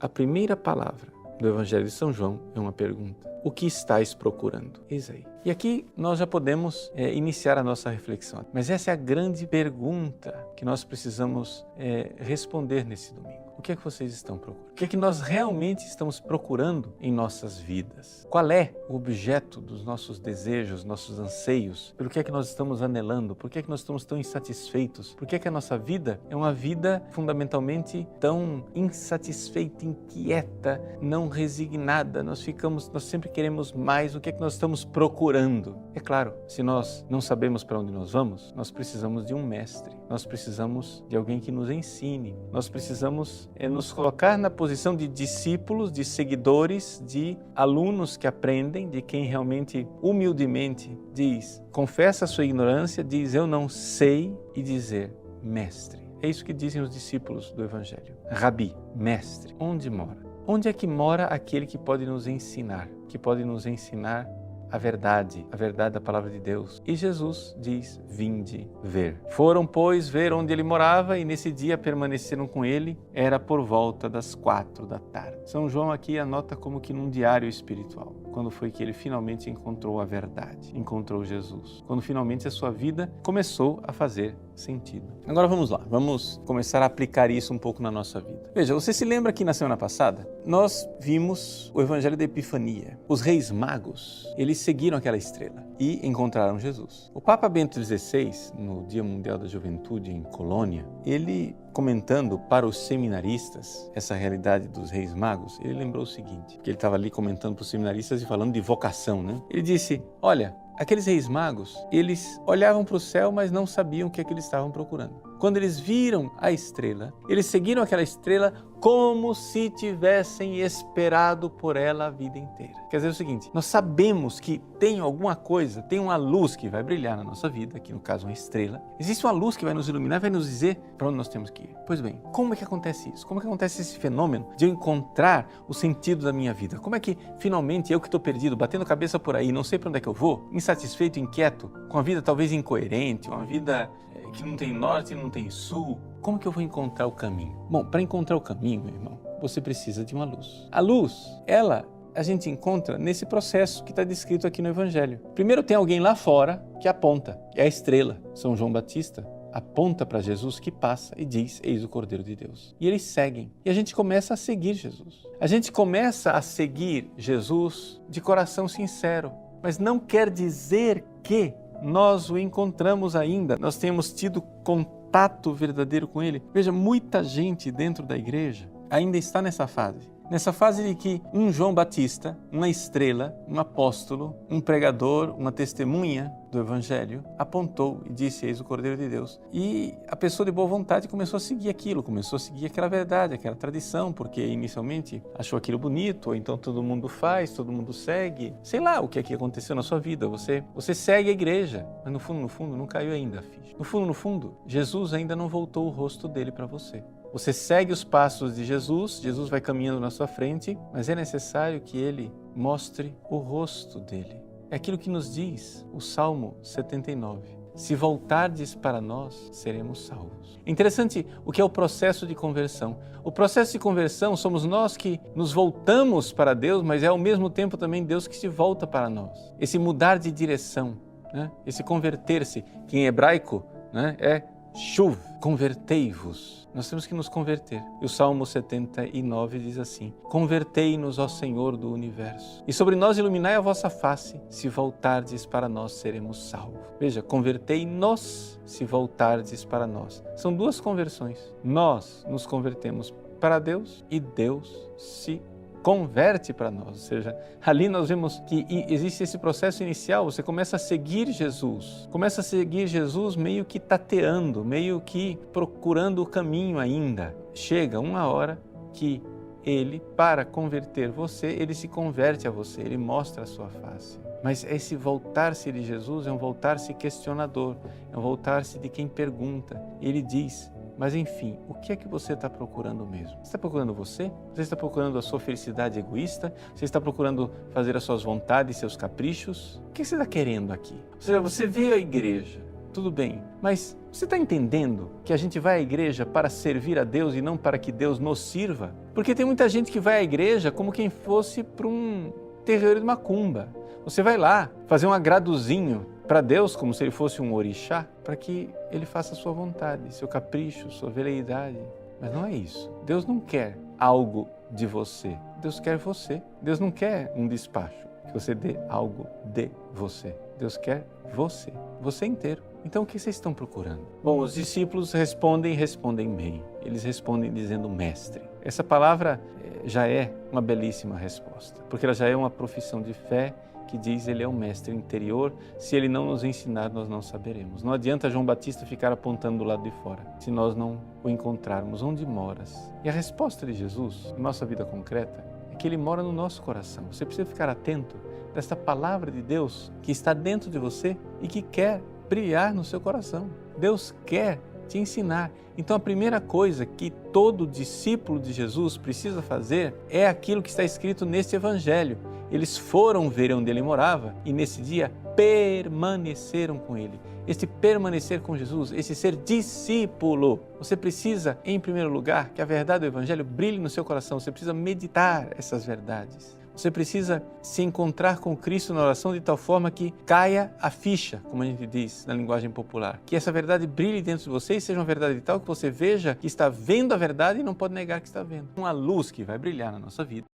A primeira palavra do Evangelho de São João é uma pergunta. O que estáis procurando? Eis aí. E aqui nós já podemos iniciar a nossa reflexão. Mas essa é a grande pergunta que nós precisamos responder nesse domingo. O que é que vocês estão procurando? O que é que nós realmente estamos procurando em nossas vidas? Qual é o objeto dos nossos desejos, nossos anseios? Pelo que é que nós estamos anelando? Por que é que nós estamos tão insatisfeitos? Por que é que a nossa vida é uma vida fundamentalmente tão insatisfeita, inquieta, não resignada? Nós sempre queremos mais. O que é que nós estamos procurando? É claro, se nós não sabemos para onde nós vamos, nós precisamos de um mestre. Nós precisamos de alguém que nos ensine. Nós precisamos nos colocar na posição de discípulos, de seguidores, de alunos que aprendem, de quem realmente, humildemente, diz, confessa a sua ignorância, diz, eu não sei, e dizer, mestre. É isso que dizem os discípulos do Evangelho. Rabi, mestre, onde mora? Onde é que mora aquele que pode nos ensinar? Que pode nos ensinar a verdade da palavra de Deus. E Jesus diz, vinde ver. Foram, pois, ver onde ele morava e nesse dia permaneceram com ele. Era por volta das 4 da tarde. São João aqui anota como que num diário espiritual. Quando foi que ele finalmente encontrou a verdade, encontrou Jesus. Quando finalmente a sua vida começou a fazer sentido. Agora vamos lá, vamos começar a aplicar isso um pouco na nossa vida. Veja, você se lembra que na semana passada nós vimos o Evangelho da Epifania. Os reis magos, eles seguiram aquela estrela e encontraram Jesus. O Papa Bento XVI, no Dia Mundial da Juventude em Colônia, ele comentando para os seminaristas essa realidade dos reis magos, ele lembrou o seguinte, que ele estava ali comentando para os seminaristas e falando de vocação, né? Ele disse, olha, aqueles reis magos, eles olhavam para o céu, mas não sabiam o que é que eles estavam procurando. Quando eles viram a estrela, eles seguiram aquela estrela como se tivessem esperado por ela a vida inteira. Quer dizer o seguinte, nós sabemos que tem alguma coisa, tem uma luz que vai brilhar na nossa vida, aqui no caso uma estrela. Existe uma luz que vai nos iluminar, vai nos dizer para onde nós temos que ir. Pois bem, como é que acontece isso? Como é que acontece esse fenômeno de eu encontrar o sentido da minha vida? Como é que finalmente eu que estou perdido, batendo a cabeça por aí, não sei para onde é que eu vou, insatisfeito, inquieto, com a vida talvez incoerente, uma vida que não tem norte e não tem sul, como que eu vou encontrar o caminho? Bom, para encontrar o caminho, meu irmão, você precisa de uma luz. A luz, a gente encontra nesse processo que está descrito aqui no Evangelho. Primeiro tem alguém lá fora que aponta, é a estrela. São João Batista aponta para Jesus que passa e diz, eis o Cordeiro de Deus. E eles seguem. E a gente começa a seguir Jesus. A gente começa a seguir Jesus de coração sincero. Mas não quer dizer que nós o encontramos ainda. Nós temos tido contato verdadeiro com ele. Veja, muita gente dentro da igreja ainda está nessa fase. Nessa fase de que um João Batista, uma estrela, um apóstolo, um pregador, uma testemunha do Evangelho, apontou e disse, eis o Cordeiro de Deus. E a pessoa de boa vontade começou a seguir aquilo, começou a seguir aquela verdade, aquela tradição, porque inicialmente achou aquilo bonito, ou então todo mundo faz, todo mundo segue. Sei lá o que é que aconteceu na sua vida, você segue a igreja, mas no fundo não caiu ainda a ficha. No fundo, Jesus ainda não voltou o rosto dele para você. Você segue os passos de Jesus, Jesus vai caminhando na sua frente, mas é necessário que ele mostre o rosto dele. É aquilo que nos diz o Salmo 79. Se voltardes para nós, seremos salvos. Interessante o que é o processo de conversão. O processo de conversão somos nós que nos voltamos para Deus, mas é ao mesmo tempo também Deus que se volta para nós. Esse mudar de direção, né? Esse converter-se, que em hebraico, né, é Shuv, convertei-vos. Nós temos que nos converter. E o Salmo 79 diz assim, convertei-nos, ó Senhor do Universo, e sobre nós iluminai a vossa face, se voltardes para nós seremos salvos. Veja, convertei-nos, se voltardes para nós. São duas conversões. Nós nos convertemos para Deus e Deus se converte para nós, ou seja, ali nós vemos que existe esse processo inicial, você começa a seguir Jesus, meio que tateando, meio que procurando o caminho ainda. Chega uma hora que ele, para converter você, ele se converte a você, ele mostra a sua face. Mas esse voltar-se de Jesus é um voltar-se questionador, é um voltar-se de quem pergunta. Ele diz, mas enfim, o que é que você está procurando mesmo? Você está procurando você? Você está procurando a sua felicidade egoísta? Você está procurando fazer as suas vontades, seus caprichos? O que você está querendo aqui? Ou seja, você veio à igreja, tudo bem, mas você está entendendo que a gente vai à igreja para servir a Deus e não para que Deus nos sirva? Porque tem muita gente que vai à igreja como quem fosse para um terreiro de macumba. Você vai lá fazer um agradozinho para Deus, como se ele fosse um orixá, para que ele faça a sua vontade, seu capricho, sua veleidade. Mas não é isso. Deus não quer algo de você. Deus quer você. Deus não quer um despacho, que você dê algo de você. Deus quer você, você inteiro. Então o que vocês estão procurando? Bom, os discípulos respondem bem. Eles respondem dizendo mestre. Essa palavra já é uma belíssima resposta, porque ela já é uma profissão de fé que diz ele é o mestre interior, se ele não nos ensinar, nós não saberemos. Não adianta João Batista ficar apontando do lado de fora, se nós não o encontrarmos. Onde moras? E a resposta de Jesus, na nossa vida concreta, é que ele mora no nosso coração. Você precisa ficar atento desta palavra de Deus que está dentro de você e que quer brilhar no seu coração. Deus quer te ensinar. Então a primeira coisa que todo discípulo de Jesus precisa fazer é aquilo que está escrito neste evangelho. Eles foram ver onde ele morava e nesse dia permaneceram com ele. Este permanecer com Jesus, esse ser discípulo. Você precisa, em primeiro lugar, que a verdade do evangelho brilhe no seu coração. Você precisa meditar essas verdades. Você precisa se encontrar com Cristo na oração de tal forma que caia a ficha, como a gente diz na linguagem popular. Que essa verdade brilhe dentro de você e seja uma verdade de tal que você veja que está vendo a verdade e não pode negar que está vendo. Uma luz que vai brilhar na nossa vida.